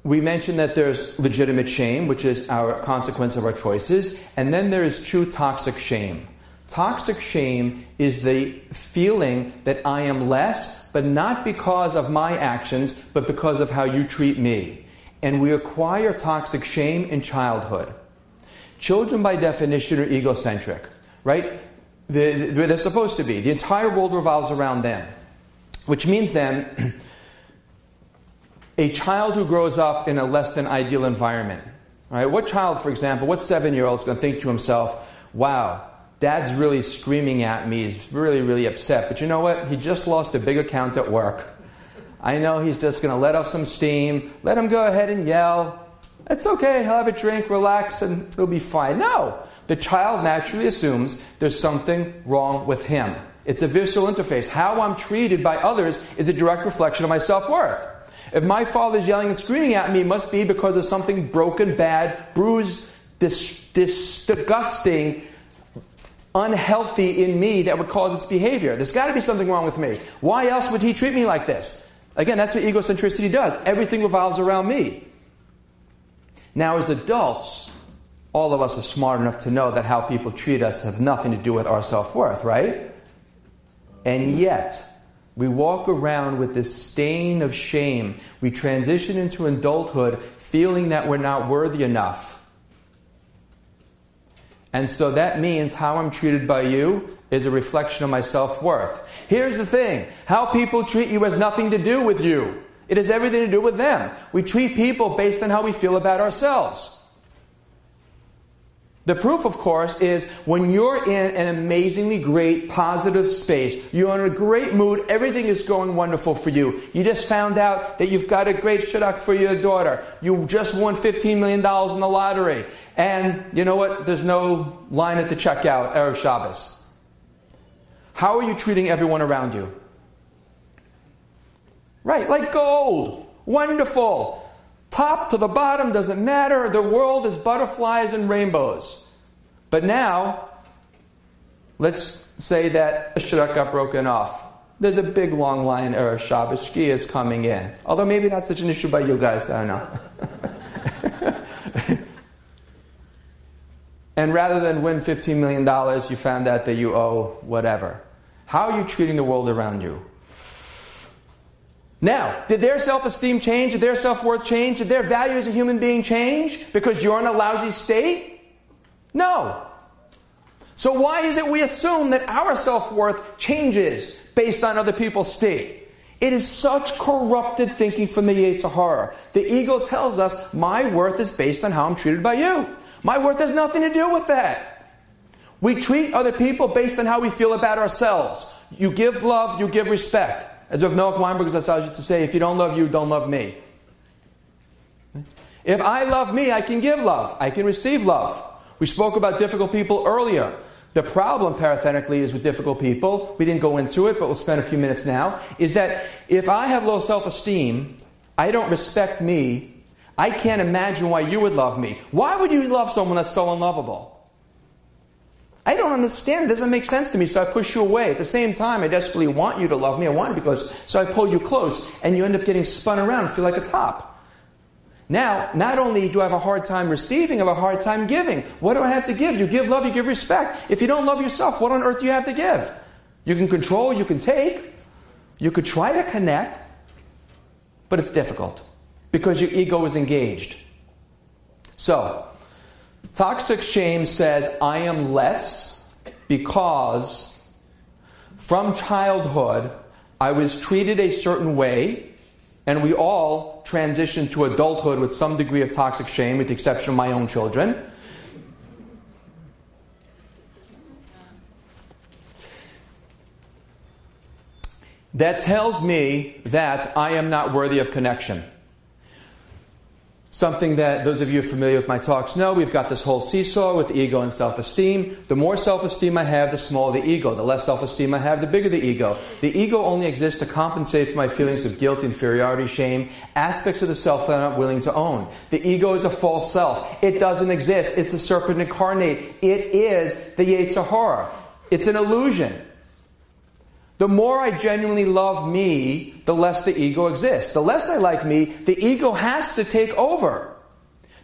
we mentioned that there's legitimate shame, which is our consequence of our choices, and then there is true toxic shame. Toxic shame is the feeling that I am less, but not because of my actions, but because of how you treat me. And we acquire toxic shame in childhood. Children, by definition, are egocentric, right? They're supposed to be. The entire world revolves around them. Which means then, a child who grows up in a less than ideal environment, right? What child, for example, what 7-year-old is going to think to himself, wow, Dad's really screaming at me, he's really, really upset. But you know what? He just lost a big account at work. I know he's just going to let off some steam. Let him go ahead and yell. It's okay, he'll have a drink, relax, and he'll be fine. No. The child naturally assumes there's something wrong with him. It's a visceral interface. How I'm treated by others is a direct reflection of my self-worth. If my father's yelling and screaming at me, it must be because of something broken, bad, bruised, disgusting, unhealthy in me that would cause this behavior. There's got to be something wrong with me. Why else would he treat me like this? Again, that's what egocentricity does. Everything revolves around me. Now, as adults, all of us are smart enough to know that how people treat us have nothing to do with our self-worth, right? And yet, we walk around with this stain of shame. We transition into adulthood feeling that we're not worthy enough. And so that means how I'm treated by you is a reflection of my self-worth. Here's the thing. How people treat you has nothing to do with you. It has everything to do with them. We treat people based on how we feel about ourselves. The proof, of course, is when you're in an amazingly great, positive space, you're in a great mood, everything is going wonderful for you. You just found out that you've got a great shidduch for your daughter. You just won $15 million in the lottery. And you know what? There's no line at the checkout, Erev Shabbos. How are you treating everyone around you? Right, like gold. Wonderful. Top to the bottom, doesn't matter. The world is butterflies and rainbows. But now, let's say that a shidduch got broken off. There's a big long line of Shabbos. Shkia is coming in. Although maybe not such an issue by you guys. I don't know. And rather than win $15 million, you found out that you owe whatever. How are you treating the world around you? Now, did their self-esteem change? Did their self-worth change? Did their value as a human being change because you're in a lousy state? No. So why is it we assume that our self-worth changes based on other people's state? It is such corrupted thinking from the Yetzer Hara. The ego tells us my worth is based on how I'm treated by you. My worth has nothing to do with that. We treat other people based on how we feel about ourselves. You give love, you give respect. As Rav Noach Weinberg used to say, if you don't love you, don't love me. If I love me, I can give love. I can receive love. We spoke about difficult people earlier. The problem, parenthetically, is with difficult people, we didn't go into it, but we'll spend a few minutes now, is that if I have low self-esteem, I don't respect me, I can't imagine why you would love me. Why would you love someone that's so unlovable? I don't understand. It doesn't make sense to me, so I push you away. At the same time, I desperately want you to love me. I want you because, so I pull you close, and you end up getting spun around and feel like a top. Now, not only do I have a hard time receiving, I have a hard time giving. What do I have to give? You give love, you give respect. If you don't love yourself, what on earth do you have to give? You can control, you can take. You could try to connect, but it's difficult because your ego is engaged. So, toxic shame says, I am less because from childhood I was treated a certain way, and we all transition to adulthood with some degree of toxic shame, with the exception of my own children. That tells me that I am not worthy of connection. Something that those of you familiar with my talks know, we've got this whole seesaw with ego and self-esteem. The more self-esteem I have, the smaller the ego. The less self-esteem I have, the bigger the ego. The ego only exists to compensate for my feelings of guilt, inferiority, shame, aspects of the self that I'm not willing to own. The ego is a false self. It doesn't exist. It's a serpent incarnate. It is the Yetzer Hara. It's an illusion. The more I genuinely love me, the less the ego exists. The less I like me, the ego has to take over.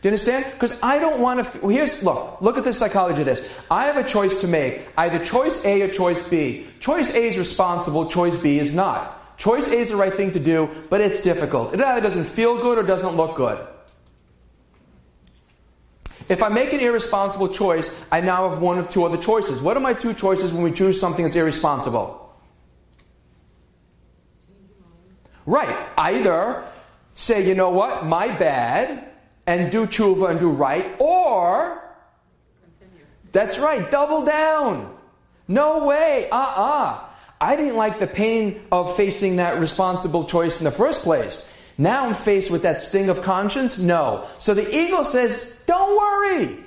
Do you understand? Because I don't want to... Look at the psychology of this. I have a choice to make. Either choice A or choice B. Choice A is responsible, choice B is not. Choice A is the right thing to do, but it's difficult. It either doesn't feel good or doesn't look good. If I make an irresponsible choice, I now have one of two other choices. What are my two choices when we choose something that's irresponsible? Right. Either say, you know what, my bad, and do tshuva and do right, or, that's right, double down. No way. I didn't like the pain of facing that responsible choice in the first place. Now I'm faced with that sting of conscience? No. So the ego says, don't worry.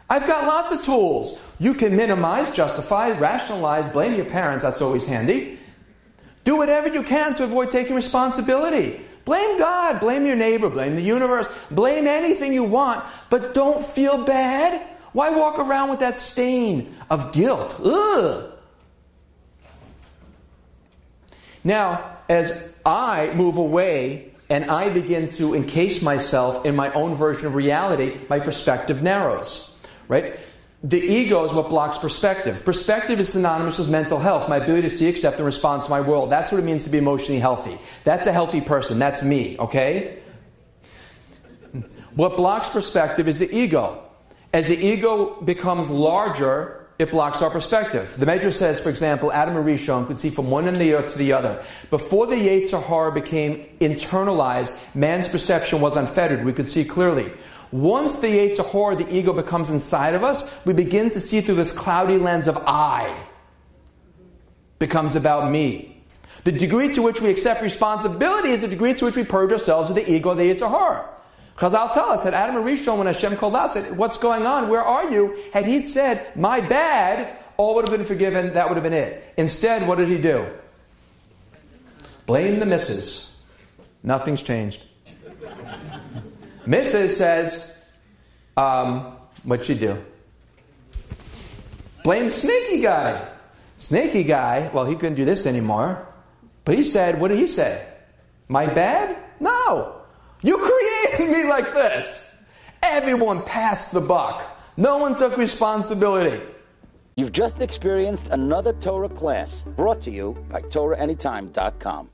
I've got lots of tools. You can minimize, justify, rationalize, blame your parents. That's always handy. Do whatever you can to avoid taking responsibility. Blame God, blame your neighbor, blame the universe, blame anything you want, but don't feel bad. Why walk around with that stain of guilt? Ugh. Now, as I move away and I begin to encase myself in my own version of reality, my perspective narrows. Right? The ego is what blocks perspective. Perspective is synonymous with mental health, my ability to see, accept, and respond to my world. That's what it means to be emotionally healthy. That's a healthy person. That's me, okay? What blocks perspective is the ego. As the ego becomes larger, it blocks our perspective. The Medrash says, for example, Adam and Rishon could see from one end of the earth to the other. Before the Yetzer Hara became internalized, man's perception was unfettered. We could see clearly. Once the Yetzer Hara, the ego, becomes inside of us, we begin to see through this cloudy lens of I. Becomes about me. The degree to which we accept responsibility is the degree to which we purge ourselves of the ego, the Yetzer Hara. Chazal tell us that Adam and Rishon, when Hashem called out, said, what's going on? Where are you? Had he said, my bad, all would have been forgiven. That would have been it. Instead, what did he do? Blame the missus. Nothing's changed. Mrs. says, what'd she do? Blame Snaky Guy. Snaky Guy, well, he couldn't do this anymore. But he said, what did he say? My bad? No. You created me like this. Everyone passed the buck. No one took responsibility. You've just experienced another Torah class brought to you by TorahAnytime.com.